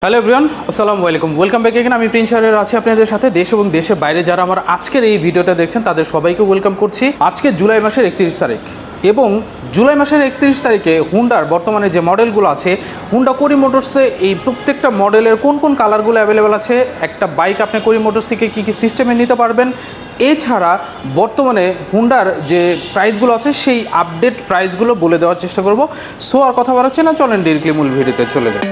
Hello everyone, আসসালামু আলাইকুম। Welcome back. এখানে আমি প্রিন্স স্যারের আছি আপনাদের সাথে। দেশ এবং দেশের বাইরে যারা আমার আজকের এই ভিডিওটা দেখছেন তাদের সবাইকে ওয়েলকাম করছি। আজকে জুলাই মাসের 31 তারিখ এবং জুলাই মাসের 31 তারিখে হুন্ডার বর্তমানে যে মডেলগুলো আছে, হুন্ডা কোরি মোটরসে এই প্রত্যেকটা মডেলের কোন কোন কালারগুলো অ্যাভেলেবেল আছে, একটা বাইক আপনি কোরি মোটরস থেকে কী কী সিস্টেমে নিতে পারবেন, এছাড়া বর্তমানে হুন্ডার যে প্রাইসগুলো আছে সেই আপডেট প্রাইসগুলো বলে দেওয়ার চেষ্টা করব। সো আর কথা বাড়াচ্ছি না, চলেন ডিরেক্টলি মূল ভিডিওতে চলে যাই।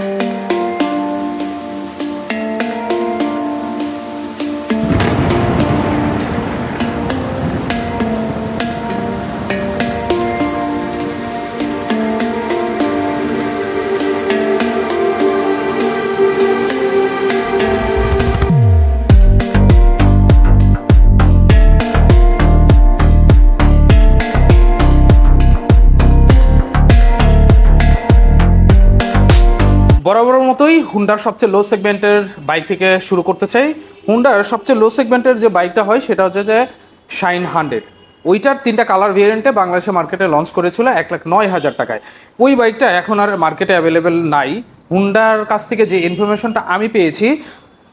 বরাবরের মতোই হুন্ডার সবচেয়ে লো সেগমেন্টের বাইক থেকে শুরু করতে চাই। হুন্ডার সবচেয়ে লো সেগমেন্টের যে বাইকটা হয় সেটা হচ্ছে যে শাইন 100। ওইটার 3টা কালার ভেরিয়েন্টে বাংলাদেশের মার্কেটে লঞ্চ করেছিল 1,09,000 টাকায়। ওই বাইকটা এখন আর মার্কেটে অ্যাভেলেবেল নাই। হুন্ডার কাছ থেকে যে ইনফরমেশনটা আমি পেয়েছি,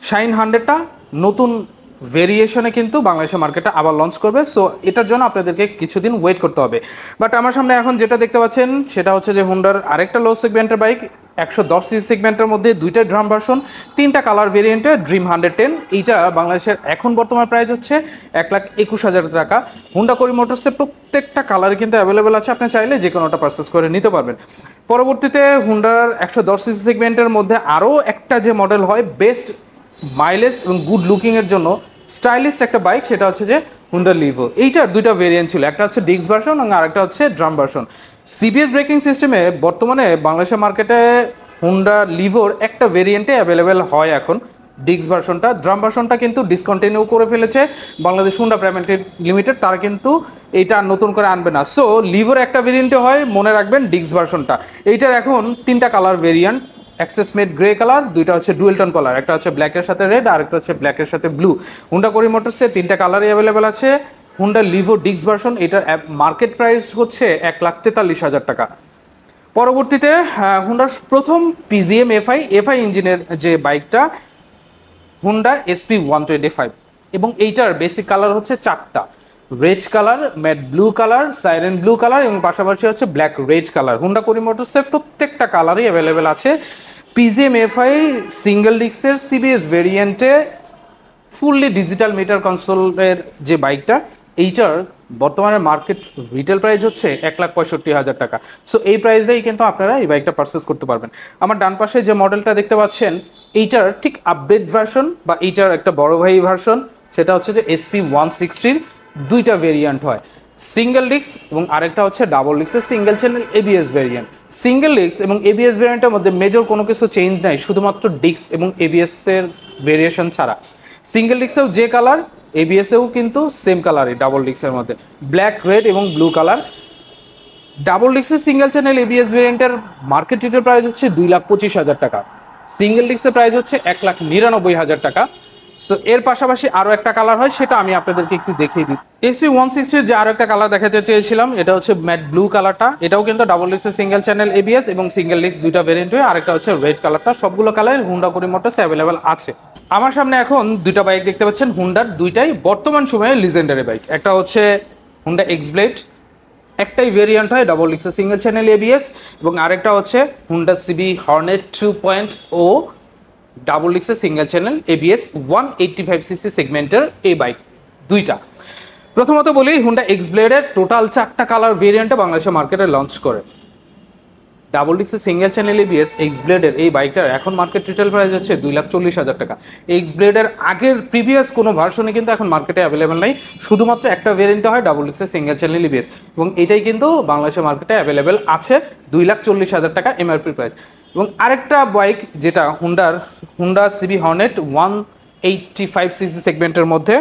শাইন 100টা নতুন ভেরিয়েশনে কিন্তু বাংলাদেশের মার্কেটে আবার লঞ্চ করবে। সো এটার জন্য আপনাদেরকে কিছুদিন ওয়েট করতে হবে। বাট আমার সামনে এখন যেটা দেখতে পাচ্ছেন সেটা হচ্ছে যে হুন্ডার আরেকটা লো সেগমেন্টের বাইক, 110 সিসি সেগমেন্টের মধ্যে 2টা ড্রাম ভার্সন, 3টা কালার ভেরিয়েন্টে ড্রিম 110। এইটা বাংলাদেশের এখন বর্তমান প্রাইস হচ্ছে 1,21,000 টাকা। হুন্ডা কোরি মোটরসের প্রত্যেকটা কালার কিন্তু অ্যাভেলেবেল আছে, আপনি চাইলে যে কোনোটা পারচেস করে নিতে পারবেন। পরবর্তীতে হুন্ডার 110 সিসি সেগমেন্টের মধ্যে আরও একটা যে মডেল হয় বেস্ট মাইলেজ এবং গুড লুকিংয়ের জন্য স্টাইলিস্ট একটা বাইক, সেটা হচ্ছে যে হুন্ডা লিভো। এইটার 2টা ভেরিয়েন্ট ছিল, একটা হচ্ছে ডিস্ক ভার্সন এবং আরেকটা হচ্ছে ড্রাম ভার্সন। সিবিএস ব্রেকিং সিস্টেমে বর্তমানে বাংলাদেশের মার্কেটে হুন্ডা লিভোর একটা ভেরিয়েন্টে অ্যাভেলেবেল হয় এখন, ডিস্ক ভার্সনটা। ড্রাম ভার্সনটা কিন্তু ডিসকন্টিনিউ করে ফেলেছে বাংলাদেশ হুন্ডা প্রাইভেট লিমিটেড, তারা কিন্তু এইটা নতুন করে আনবে না। সো লিভোর একটা ভেরিয়েন্টে হয়, মনে রাখবেন ডিস্ক ভার্সনটা। এইটার এখন 3টা colour variant, access made grey colour, 2টা হচ্ছে ডুয়েল টোন কালার, একটা হচ্ছে ব্ল্যাকের সাথে রেড আর একটা হচ্ছে ব্ল্যাকের সাথে ব্লু। হুন্ডা কোরি মোটরসে 3টা কালারই অ্যাভেলেবেল আছে। হুন্ডা লিভো ডিস্ক ভার্সন, এটার মার্কেট প্রাইস হচ্ছে 1,43,000 টাকা। পরবর্তীতে হুন্ডার প্রথম পিজিএম এফআই ইঞ্জিনের যে বাইকটা, হুন্ডা এসপি 125, এবং এইটার বেসিক কালার হচ্ছে 4টা, red colour, matte blue colour, siren blue colour এবং পাশাপাশি হচ্ছে ব্ল্যাক রেড কালার। হুন্ডা কোরি মোটরসের প্রত্যেকটা কালারই অ্যাভেলেবেল আছে। পিজিএম এফআই সিঙ্গেল ডিস্কের সিবিএস ভেরিয়েন্টে ফুললি ডিজিটাল মিটার কনসোলের যে বাইকটা, এইটার বর্তমানে মার্কেট রিটেল প্রাইস হচ্ছে 1,65,000 টাকা। সো এই প্রাইসেই কিন্তু আপনারা এই বাইকটা পারচেস করতে পারবেন। আমার ডান পাশে যে মডেলটা দেখতে পাচ্ছেন, এইটার ঠিক আপডেট ভার্সন বা এইটার একটা বড় ভাই ভার্সন, সেটা হচ্ছে যে এসপি 160-র 2টা ভেরিয়েন্ট হয়, সিঙ্গেল ডিস্ক এবং আরেকটা হচ্ছে ডাবল ডিস্কের single channel ABS variant. Single disc এবং এবিএস ভেরিয়েন্টের মধ্যে মেজর কোনো কিছু চেঞ্জ নাই, শুধুমাত্র ডিস্ক এবং এবিএস এর ভেরিয়েশন ছাড়া। সিঙ্গেল ডিস্কেও যে কালার, এবিএসেও কিন্তু সেম কালারই ডাবল ডিস্কের মধ্যে, ব্ল্যাক রেড এবং ব্লু কালার। ডাবল ডিস্কের সিঙ্গেল চ্যানেল এবিএস ভেরিয়েন্টের মার্কেট রিটেল প্রাইস হচ্ছে 2,25,000 টাকা। সিঙ্গেল ডিস্কের প্রাইস হচ্ছে 1,99,000 টাকা। সো এর পাশাপাশি আরও একটা কালার হয়, সেটা আমি আপনাদেরকে একটু দেখিয়ে দিচ্ছি। এসপি 160-র যে আরও একটা কালার দেখাতে চেয়েছিলাম, এটা হচ্ছে ম্যাট ব্লু কালারটা। এটাও কিন্তু ডাবল ডিস্কের সিঙ্গেল চ্যানেল এবিএস এবং সিঙ্গেল ডিস্ক 2টা ভেরিয়েন্ট হয়, আরেকটা হচ্ছে রেড কালারটা। সবগুলো কালার হুন্ডা কোরি মোটরস অ্যাভেলেবেল আছে। আমার সামনে এখন 2টা বাইক দেখতে পাচ্ছেন, হুন্ডার 2টাই বর্তমান সময়ে লিজেন্ডারি বাইক। একটা হচ্ছে হুন্ডা এক্সব্লেড, একটাই ভেরিয়েন্ট হয় ডাবল ডিস্কের সিঙ্গেল চ্যানেল এবিএস, এবং আরেকটা হচ্ছে হুন্ডা সিবি হর্নেট 2.0 ডাবল ডিস্কের সিঙ্গেল চ্যানেল এবিএস 185 সিসি সেগমেন্টের এই বাইক 2টা। প্রথমত বলি, হুন্ডা এক্সব্লেডের টোটাল 4টা কালার ভেরিয়েন্টে বাংলাদেশের মার্কেটে লঞ্চ করে। ডাবল ডিস্কের সিঙ্গেল চ্যানেল এবিএস এক্সব্লেডের এই বাইকটার এখন মার্কেট রিটেল প্রাইস হচ্ছে 2,40,000 টাকা। এক্সব্লেডের আগের প্রিভিয়াস কোনো ভার্সনে কিন্তু এখন মার্কেটে অ্যাভেলেবেল নাই, শুধুমাত্র একটা ভেরিয়েন্টে হয় ডাবল ডিস্কের সিঙ্গেল চ্যানেল এবিএস, এবং এটাই কিন্তু বাংলাদেশের মার্কেটে অ্যাভেলেবেল আছে 2,40,000 টাকা এমআরপি প্রাইস। এবং আরেকটা বাইক যেটা হুন্ডা সিবি হর্নেট 185 সিসি সেগমেন্টের মধ্যে,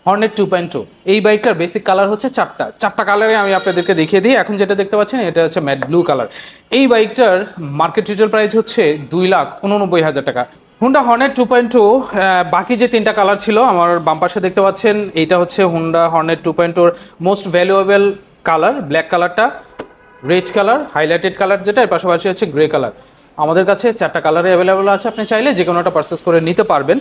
হর্নেট 2.2, এই বাইকটার বেসিক কালার হচ্ছে 4টা কালারে আমি আপনাদেরকে দেখিয়ে দিই। এখন যেটা দেখতে পাচ্ছেন এটা হচ্ছে ম্যাট ব্লু কালার। এই বাইকটার মার্কেট রিটেল প্রাইস হচ্ছে 2,89,000 টাকা। হুন্ডা হর্নেট 2.2, বাকি যে 3টা কালার ছিল আমার বাম পাশে দেখতে পাচ্ছেন, এইটা হচ্ছে হুন্ডা হর্নেট 2.2-র মোস্ট ভ্যালুয়েবল কালার, ব্ল্যাক কালারটা, রেড কালার হাইলাইটেড কালার যেটা, এর পাশাপাশি হচ্ছে গ্রে কালার। আমাদের কাছে 4টা কালারে অ্যাভেলেবল আছে, আপনি চাইলে যে কোনো একটা পারচেস করে নিতে পারবেন।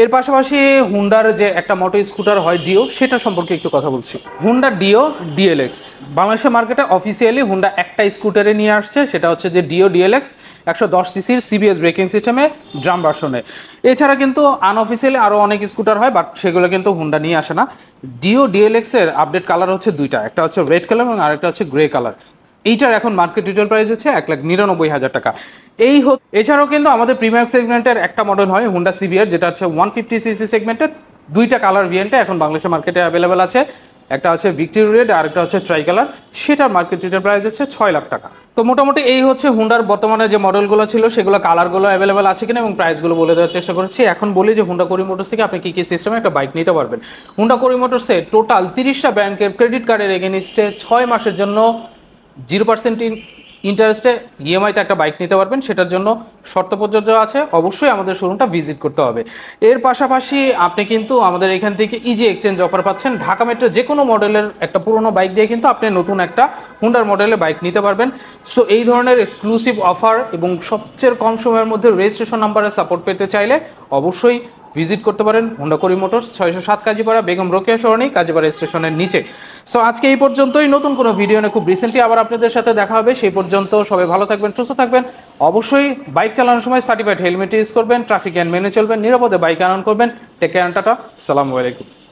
এর পাশাপাশি হুন্ডার যে একটা মোটো স্কুটার হয় ডিও, সেটা সম্পর্কে একটু কথা বলছি। হুন্ডা ডিও ডিএলএক্স বাংলাদেশের মার্কেটে অফিসিয়ালি হুন্ডা একটা স্কুটারে নিয়ে আসছে, সেটা হচ্ছে যে ডিও ডিএলএক্স 110 সিসির সিবিএস ব্রেকিং সিস্টেমে ড্রাম ভার্সনে। এছাড়া কিন্তু আনঅফিসিয়ালি আরও অনেক স্কুটার হয়, বাট সেগুলো কিন্তু হুন্ডা নিয়ে আসে না। ডিও ডিএলএক্স এর আপডেট কালার হচ্ছে দুইটা, একটা হচ্ছে রেড কালার এবং আরেকটা হচ্ছে গ্রে কালার। এইটার এখন মার্কেট রিটেল প্রাইস হচ্ছে 1,99,000 টাকা। এছাড়াও কিন্তু আমাদের প্রিমিয়াম সেগমেন্টের একটা মডেল হয় হুন্ডা সিবিআর, যেটা হচ্ছে 150 সিসি সেগমেন্টের। দুইটা কালার ভেরিয়েন্টে এখন বাংলাদেশের মার্কেটে অ্যাভেলেবেল আছে, একটা হচ্ছে ভিক্টোরি রেড আর একটা হচ্ছে ট্রাই কালার। সেটার মার্কেট রিটেল প্রাইস হচ্ছে 6 লাখ টাকা। তো মোটামুটি এই হচ্ছে হুন্ডার বর্তমানে যে মডেলগুলো ছিল সেগুলো কালারগুলো অ্যাভেলেবেল আছে কিনা এবং প্রাইসগুলো বলে দেওয়ার চেষ্টা করেছি। এখন বলি যে হুন্ডা কোরি মোটরস থেকে আপনি কী কী সিস্টেমে একটা বাইক নিতে পারবেন। হুন্ডা কোরি মোটরসে টোটাল 30টা ব্যাংকের ক্রেডিট কার্ডের এগেনিস্টে 6 মাসের জন্য 0% ইন্টারেস্টে ইএমআইতে একটা বাইক নিতে পারবেন। সেটার জন্য শর্ত প্রযোজ্য আছে, অবশ্যই আমাদের শোরুমটা ভিজিট করতে হবে। এর পাশাপাশি আপনি কিন্তু আমাদের এখান থেকে ইজি এক্সচেঞ্জ অফার পাচ্ছেন। ঢাকা মেট্রো যে কোনো মডেলের একটা পুরোনো বাইক দিয়ে কিন্তু আপনি নতুন একটা হুন্ডার মডেলের বাইক নিতে পারবেন। সো এই ধরনের এক্সক্লুসিভ অফার এবং সবচেয়ে কম সময়ের মধ্যে রেজিস্ট্রেশন নাম্বারের সাপোর্ট পেতে চাইলে অবশ্যই ভিজিট করতে পারেন হুন্ডা কোরি মোটরস, 607 কাজীপাড়া, বেগম রোকেয়া সরণি, কাজীপাড়া স্টেশনের নিচে। সো আজকে এই পর্যন্তই। নতুন কোনো ভিডিও নিয়ে খুব রিসেন্টলি আবার আপনাদের সাথে দেখা হবে। সেই পর্যন্ত সবাই ভালো থাকবেন, সুস্থ থাকবেন। অবশ্যই বাইক চালানোর সময় সার্টিফাইড হেলমেট ইউজ করবেন, ট্রাফিক আইন মেনে চলবেন, নিরাপদে বাইক আনয়ন করবেন। টেক কেয়ার, টাটা, আসসালামু আলাইকুম।